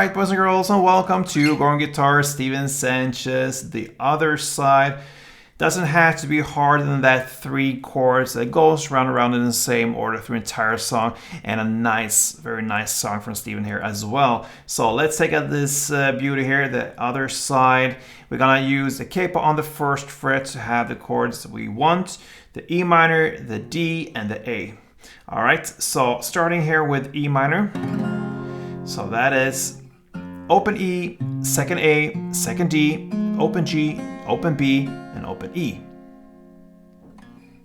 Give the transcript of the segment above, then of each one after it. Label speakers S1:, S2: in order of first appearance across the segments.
S1: Alright, boys and girls, and welcome to Going Guitar, Stephen Sanchez. The other side doesn't have to be harder than that 3 chords that goes round and round in the same order through the entire song, and a nice, very nice song from Stephen here as well. So let's take out this beauty here, the other side. We're gonna use the capo on the 1st fret to have the chords that we want, the E minor, the D, and the A. Alright, so starting here with E minor. So that is open E, second A, second D, open G, open B, and open E.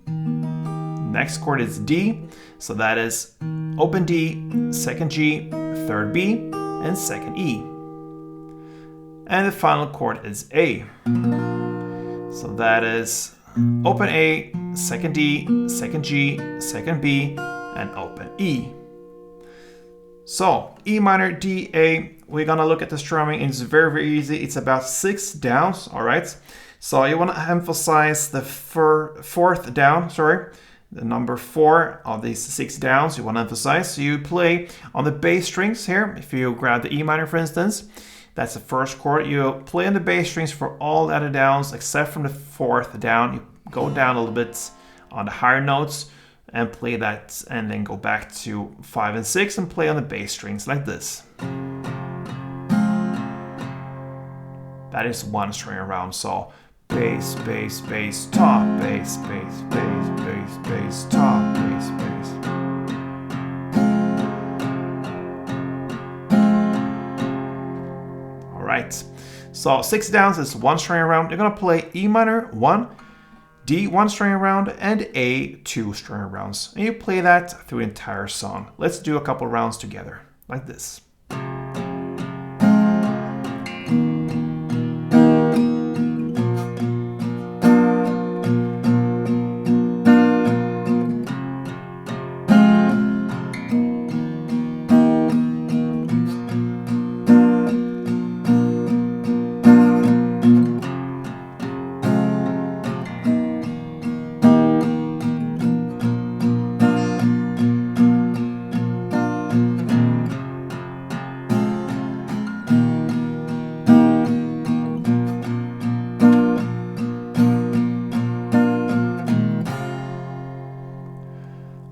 S1: Next chord is D, so that is open D, second G, third B, and second E. And the final chord is A. So that is open A, second D, second G, second B, and open E. So E minor, D, A, we're gonna look at the strumming, and it's very, very easy. It's about 6 downs, all right? So you wanna emphasize the 4th down, the number 4 of these 6 downs you wanna emphasize. So you play on the bass strings here. If you grab the E minor, for instance, that's the 1st chord. You play on the bass strings for all the other downs except from the 4th down. You go down a little bit on the higher notes and play that, and then go back to 5 and 6 and play on the bass strings like this. That is 1 string around, so bass, bass, bass, top, bass, bass, bass, bass, bass, top, bass, bass. All right, so 6 downs is 1 string around. You're gonna play E minor 1, D 1 string around, and A 2 string arounds. And you play that through the entire song. Let's do a couple rounds together, like this.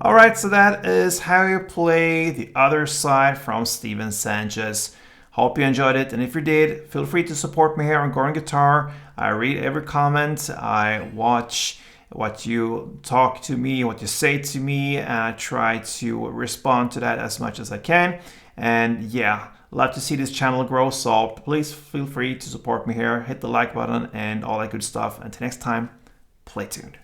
S1: Alright, so that is how you play the other side from Stephen Sanchez. Hope you enjoyed it, and if you did, feel free to support me here on Going Guitar. I read every comment, I watch what you talk to me, what you say to me, and I try to respond to that as much as I can. And yeah, love to see this channel grow, so please feel free to support me here, hit the like button and all that good stuff. Until next time, play tuned.